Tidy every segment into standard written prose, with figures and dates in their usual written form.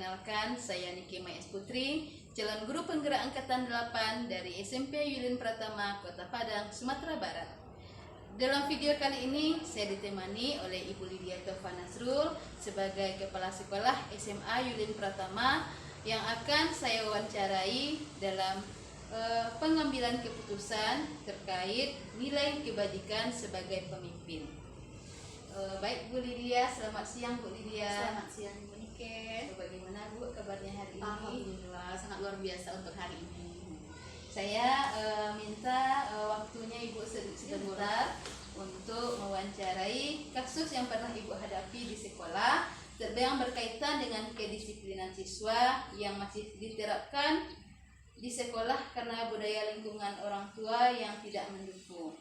Perkenalkan, saya Niki Mayes Putri, calon guru penggerak Angkatan 8 dari SMP Yulin Pratama, Kota Padang, Sumatera Barat. Dalam video kali ini, saya ditemani oleh Ibu Lydia Taufa Nasrul sebagai Kepala Sekolah SMA Yulin Pratama yang akan saya wawancarai dalam pengambilan keputusan terkait nilai kebajikan sebagai pemimpin. Baik Bu Lydia, selamat siang Bu Lydia. Selamat siang Bu Nike. Bagaimana Bu kabarnya hari ini? Alhamdulillah sangat luar biasa untuk hari ini. Saya minta waktunya Ibu sebentar untuk mewawancarai kasus yang pernah Ibu hadapi di sekolah yang berkaitan dengan kedisiplinan siswa yang masih diterapkan di sekolah karena budaya lingkungan orang tua yang tidak mendukung.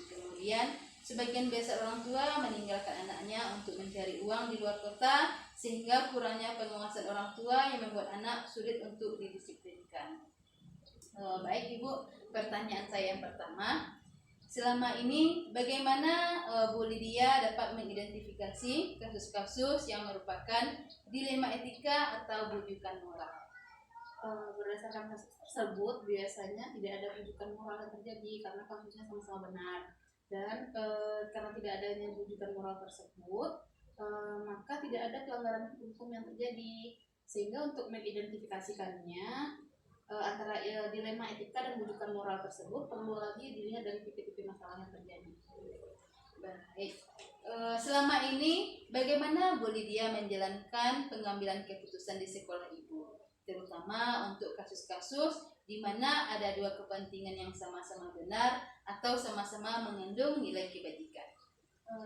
Kemudian sebagian besar orang tua meninggalkan anaknya untuk mencari uang di luar kota sehingga kurangnya pengawasan orang tua yang membuat anak sulit untuk didisiplinkan. Baik Ibu, pertanyaan saya yang pertama, selama ini bagaimana Bu Lydia dapat mengidentifikasi kasus-kasus yang merupakan dilema etika atau bujukan moral? Berdasarkan kasus tersebut biasanya tidak ada bujukan moral yang terjadi karena kasusnya sama-sama benar. Dan karena tidak adanya bujukan moral tersebut, maka tidak ada pelanggaran hukum yang terjadi. Sehingga untuk mengidentifikasikannya antara dilema etika dan bujukan moral tersebut perlu lagi dilihat dari tipe-tipe masalah yang terjadi. Baik, selama ini bagaimana Bu Lydia menjalankan pengambilan keputusan di sekolah Ibu, terutama untuk kasus-kasus di mana ada dua kepentingan yang sama-sama benar atau sama-sama mengandung nilai kebajikan?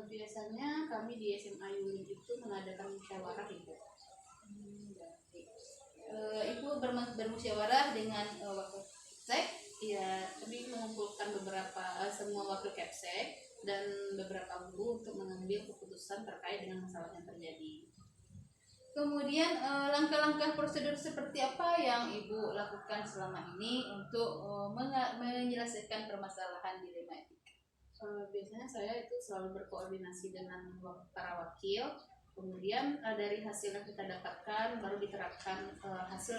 Biasanya kami di SMA Yulin itu mengadakan musyawarah Ibu. Ibu bermusyawarah dengan wakil Kepsek? Iya, kami mengumpulkan semua wakil Kepsek dan beberapa guru untuk mengambil keputusan terkait dengan masalah yang terjadi. Kemudian langkah-langkah prosedur seperti apa yang Ibu lakukan selama ini untuk menyelesaikan permasalahan dilema etika? Biasanya saya itu selalu berkoordinasi dengan para wakil. Kemudian dari hasil yang kita dapatkan baru diterapkan hasil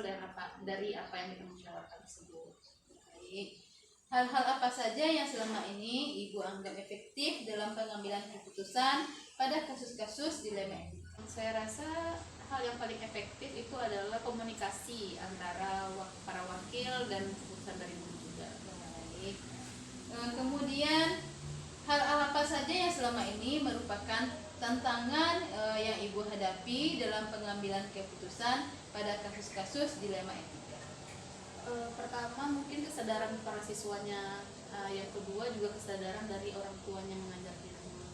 dari apa yang kita musyawarahkan tersebut. Baik. Hal-hal apa saja yang selama ini Ibu anggap efektif dalam pengambilan keputusan pada kasus-kasus dilema etika? Saya rasa hal yang paling efektif itu adalah komunikasi antara para wakil dan keputusan dari guru juga. Baik. Kemudian hal apa saja yang selama ini merupakan tantangan yang Ibu hadapi dalam pengambilan keputusan pada kasus-kasus dilema etika? Pertama mungkin kesadaran para siswanya, yang kedua juga kesadaran dari orang tuanya mengajar di rumah.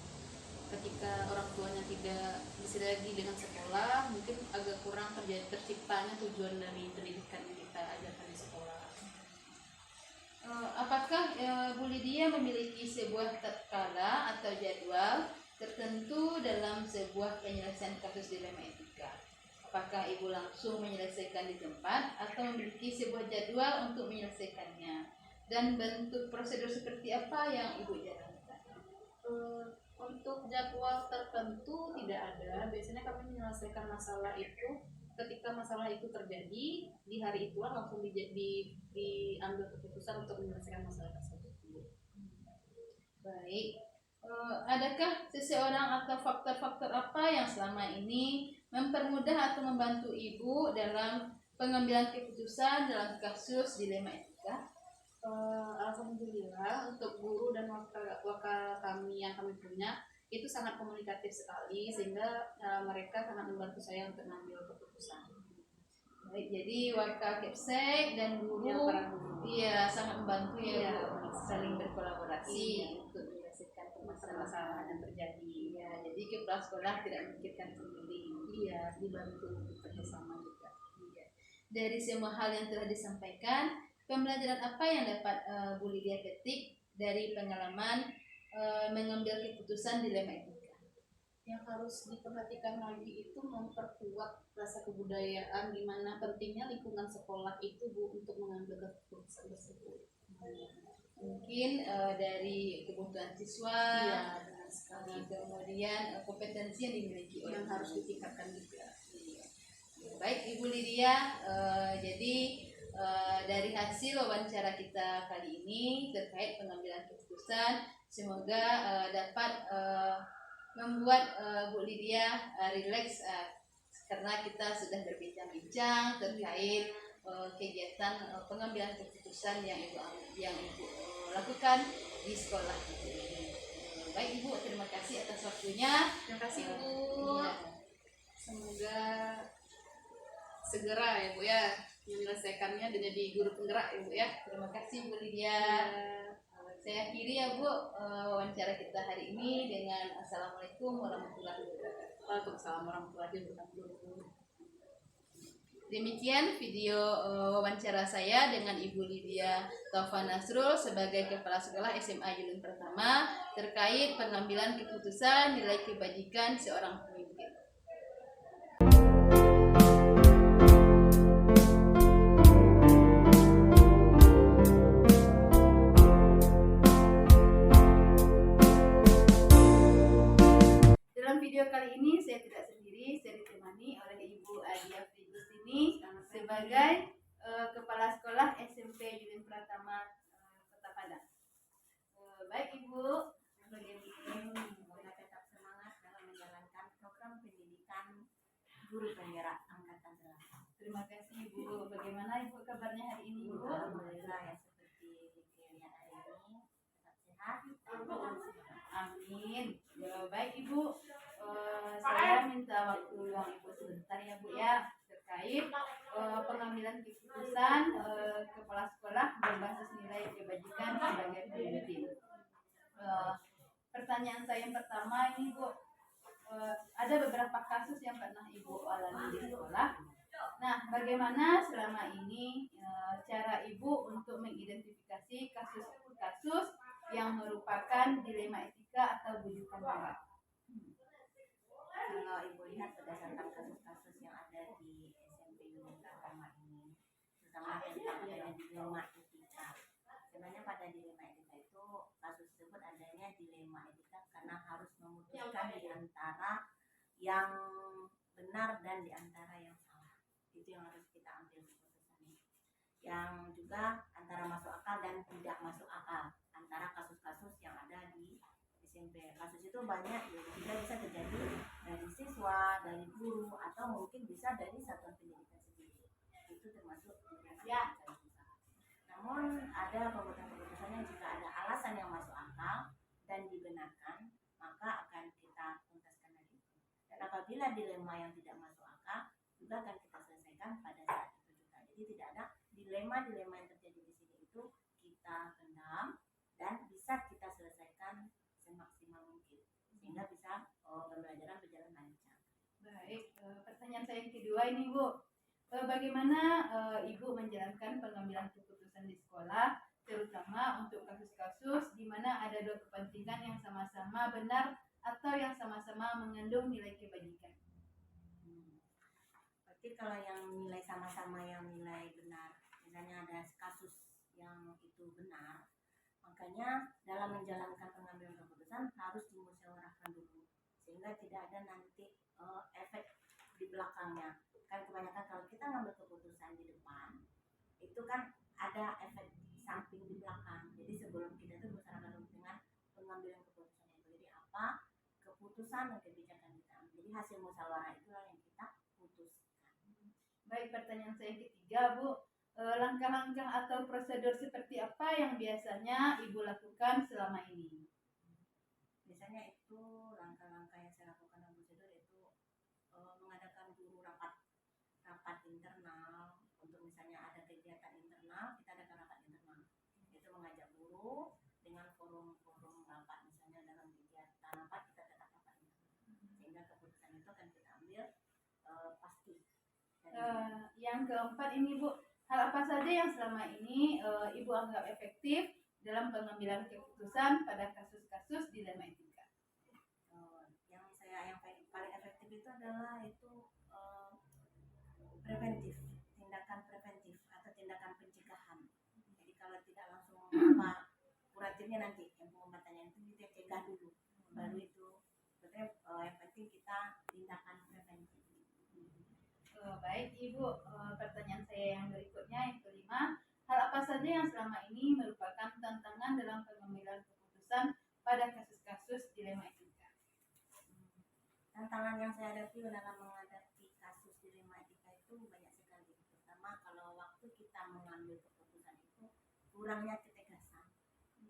Ketika orang tuanya tidak bisa lagi dengan sekolah, mungkin agak kurang terciptanya tujuan dari pendidikan yang kita ajarkan di sekolah. Apakah Bu Lydia memiliki sebuah tatkala atau jadwal tertentu dalam sebuah penyelesaian kasus dilema etika? Apakah Ibu langsung menyelesaikan di tempat atau memiliki sebuah jadwal untuk menyelesaikannya? Dan bentuk prosedur seperti apa yang Ibu jalankan? Untuk jadwal tertentu tidak ada. Biasanya kami menyelesaikan masalah itu ketika masalah itu terjadi, di hari itulah langsung diambil keputusan untuk menyelesaikan masalah tersebut. Baik. Adakah seseorang atau faktor-faktor apa yang selama ini mempermudah atau membantu Ibu dalam pengambilan keputusan dalam kasus dilema etika? Alhamdulillah untuk guru dan wakil kami yang kami punya itu sangat komunikatif sekali sehingga mereka sangat membantu saya untuk mengambil keputusan. Baik, jadi wakil Kepsek dan guru, Ya, para guru. Iya, sangat membantu ya, Iya, saling berkolaborasi Iya. untuk menyelesaikan permasalahan. Masalah yang terjadi. Ya, jadi kepala sekolah tidak memikirkan sendiri. Iya, dibantu kerjasama juga. Iya. Dari semua hal yang telah disampaikan, pembelajaran apa yang dapat Bu Lydia petik dari pengalaman mengambil keputusan dilema etika? Yang harus diperhatikan lagi itu memperkuat rasa kebudayaan di mana pentingnya lingkungan sekolah itu Bu untuk mengambil keputusan tersebut. Mungkin dari kebutuhan siswa, Iya, benar sekali. kemudian kompetensi yang dimiliki Yang harus ditingkatkan juga. Iya. Baik Ibu Lydia, jadi dari hasil wawancara kita kali ini terkait pengambilan keputusan, semoga dapat membuat Bu Lydia rileks karena kita sudah berbincang-bincang terkait kegiatan pengambilan keputusan yang Ibu lakukan di sekolah. Baik Ibu, terima kasih atas waktunya. Terima kasih Bu. Iya. Semoga segera ya Bu ya menyelesaikannya dan jadi guru penggerak ya Bu ya. Terima kasih Bu Lydia. Saya akhiri ya Bu wawancara kita hari ini dengan Assalamualaikum warahmatullahi wabarakatuh. Waalaikumsalam warahmatullahi wabarakatuh. Demikian video wawancara saya dengan Ibu Lydia Taufa Nasrul sebagai Kepala Sekolah SMA Yulin Pertama terkait pengambilan keputusan nilai kebajikan seorang pemimpin. Dalam video kali ini saya tidak sendiri, saya ditemani oleh Ibu Adia Frigustini sebagai Kepala Sekolah SMP Yulin Pratama Kota Padang. Baik Ibu, Semoga tetap semangat dalam menjalankan program pendidikan guru penggerak angkatan 8. terima kasih Ibu. Bagaimana Ibu kabarnya hari ini Ibu? Alhamdulillah ya seperti dilihat hari ini tetap sehat. Amin. Ya, baik Ibu, saya minta waktu luang Ibu sebentar ya Bu ya terkait pengambilan keputusan kepala sekolah berbasis nilai kebajikan sebagai pemimpin. Pertanyaan saya yang pertama ini Bu, ada beberapa kasus yang pernah Ibu alami di sekolah. Nah, bagaimana selama ini cara Ibu untuk mengidentifikasi kasus-kasus yang merupakan dilema etika atau bujukan moral? Kalau Ibu lihat berdasarkan kasus-kasus yang ada di SMP Yulin Pratama ini, terutama tentang adanya dilema etika. Sebenarnya pada dilema etika itu kasus tersebut adanya dilema etika karena harus memutuskan di antara yang benar dan di antara yang salah. Itu yang harus kita ambil keputusannya. Yang juga antara masuk akal dan tidak masuk akal antara kasus-kasus yang ada di SMP. Kasus itu banyak, juga bisa terjadi dari siswa, dari guru, atau mungkin bisa dari satuan pendidikan sendiri. Itu termasuk ya. Namun ada keputusan-keputusannya jika ada alasan yang masuk akal dan dibenarkan, maka akan kita tuntaskan lagi. Dan apabila dilema yang tidak masuk akal, juga akan kita selesaikan pada saat itu juga. Jadi tidak ada dilema-dilema yang terjadi di sini itu kita pendam dan bisa kita selesaikan semaksimal mungkin sehingga bisa pembelajaran berjalan lancar. Baik, pertanyaan saya yang kedua ini Bu, bagaimana Ibu menjalankan pengambilan keputusan di sekolah, terutama untuk kasus-kasus di mana ada dua kepentingan yang sama-sama benar atau yang sama-sama mengandung nilai kebajikan? Berarti kalau yang nilai sama-sama yang nilai benar, misalnya ada kasus yang itu benar, makanya dalam menjalankan pengambilan keputusan harus dimusyawarahkan dulu sehingga tidak ada nanti efek di belakangnya. Kan kebanyakan kalau kita ngambil keputusan di depan itu kan ada efek samping di belakang. Jadi sebelum kita tuh musyawarahkan dengan pengambilan keputusan itu. Jadi apa keputusan dan kebijakan kita ambil. Jadi hasil musyawarah itulah yang kita putuskan. Baik, pertanyaan saya yang ketiga Bu, langkah-langkah atau prosedur seperti apa yang biasanya Ibu lakukan selama ini? Biasanya itu langkah-langkah yang saya lakukan dalam prosedur itu mengadakan guru rapat internal. Untuk misalnya ada kegiatan internal, kita adakan rapat internal. Itu mengajak guru dengan forum-forum rapat, misalnya dalam kegiatan rapat kita tetap rapat internal. Sehingga keputusan itu akan kita ambil pasti. Yang keempat ini Bu, hal apa saja yang selama ini Ibu anggap efektif dalam pengambilan keputusan pada kasus-kasus dilema etika? Yang paling efektif itu adalah preventif, tindakan preventif atau tindakan pencegahan. Jadi kalau tidak langsung apa kuratifnya nanti yang pengobatannya itu kita cegah dulu, baru itu. Yang penting kita tindakan preventif. Baik Ibu, pertanyaan saya yang berikutnya yang kelima, hal apa saja yang selama ini merupakan tantangan dalam pengambilan keputusan pada kasus-kasus dilema etika? Tantangan yang saya hadapi dalam menghadapi kasus dilema etika itu banyak sekali. Pertama, kalau waktu kita mengambil keputusan itu kurangnya ketegasan.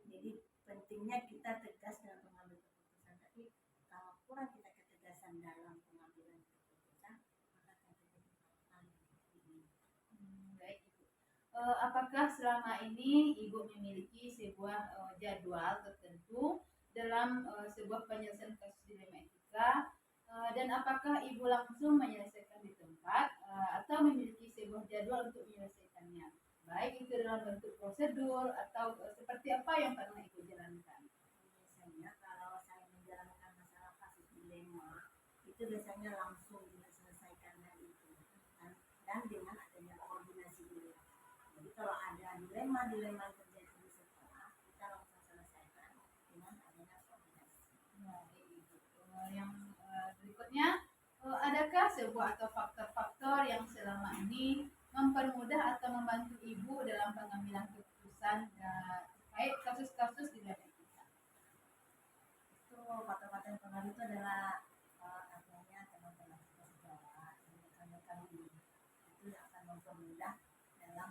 Jadi pentingnya kita tegas dalam mengambil keputusan. Tapi kalau kurang kita ketegasan dalam pengambilan keputusan, maka akan terjadi hal-hal yang seperti ini. Baik Ibu. Apakah selama ini Ibu memiliki sebuah jadwal tertentu dalam sebuah penyelesaian kasus dilema etika? Dan apakah Ibu langsung menyelesaikan di tempat atau memiliki sebuah jadwal untuk menyelesaikannya? Baik itu dalam bentuk prosedur atau seperti apa yang pernah Ibu jalankan? Biasanya kalau saya menjalankan masalah kasus dilema itu biasanya langsung diselesaikan hari itu dan dengan adanya koordinasi dulu. Jadi kalau ada dilema yang terjadi di sekolah, kita langsung selesaikan dengan adanya koordinasi. Yang berikutnya, adakah sebuah atau faktor-faktor yang selama ini mempermudah atau membantu Ibu dalam pengambilan keputusan terkait kasus-kasus dilema etika? Itu faktor-faktor yang pengaruh itu adalah adanya teman-teman sejawat, rekan-rekan itu yang akan mempermudah dalam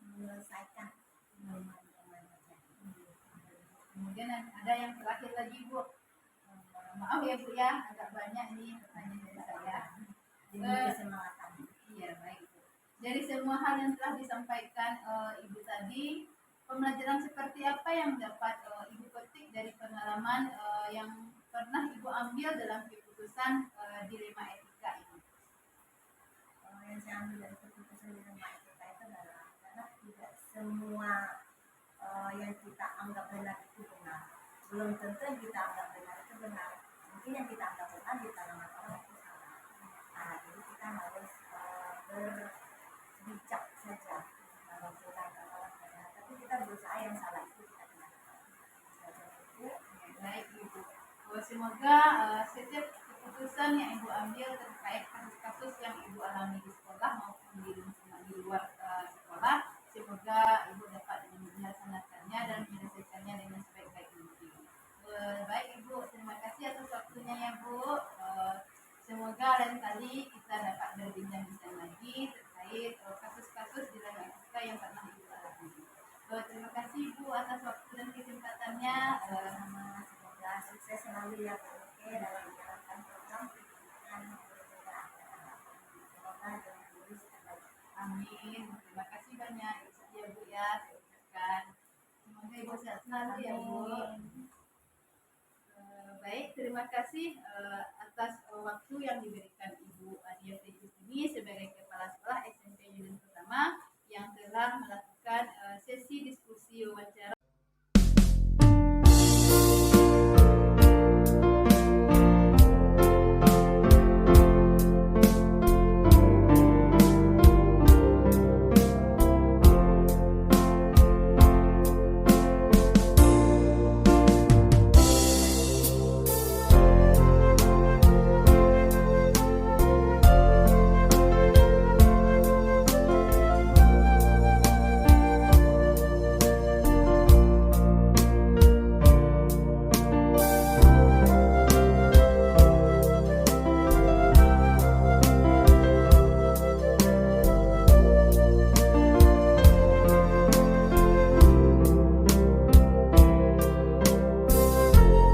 menyelesaikan dilema yang terjadi. Kemudian ada yang terakhir lagi Bu. Maaf ya Bu ya, agak banyak nih pertanyaan dari saya. Kesemangatan. Iya baik Bu. Dari semua hal yang telah disampaikan Ibu tadi, pembelajaran seperti apa yang dapat Ibu petik dari pengalaman yang pernah Ibu ambil dalam keputusan dilema etika ini? Yang saya ambil dari keputusan dilema etika itu adalah karena tidak semua yang kita anggap benar itu benar. Belum tentu yang kita anggap benar itu benar. Mungkin yang kita anggap benar di kalangan orang itu salah. Nah, jadi kita harus berbijak saja kalau kita orang benar. Tapi kita berusaha yang salah itu kita tidak. Baik Ibu. Semoga setiap keputusan yang Ibu ambil terkait kasus-kasus yang Ibu alami di sekolah maupun di luar sekolah, semoga Ibu dapat melaksanakannya dan menyelesaikannya dengan sebaik-baik mungkin. Baik Ibu, terima kasih atas waktunya ya Bu. Semoga lain kali kita dapat berbincang-bincang lagi terkait kasus-kasus dilema etika yang pernah Ibu alami. Terima kasih Bu atas waktu dan kesempatannya. Semoga sukses selalu ya Bu dalam menjalankan program dan semoga jangan lulus terbaik. Amin. Terima kasih banyak ya Bu ya. Semoga Ibu sehat selalu ya Bu. Baik, terima kasih atas waktu yang diberikan Ibu Adia Fitri ini sebagai Kepala Sekolah SMP Yunin Pertama yang telah melakukan sesi diskusi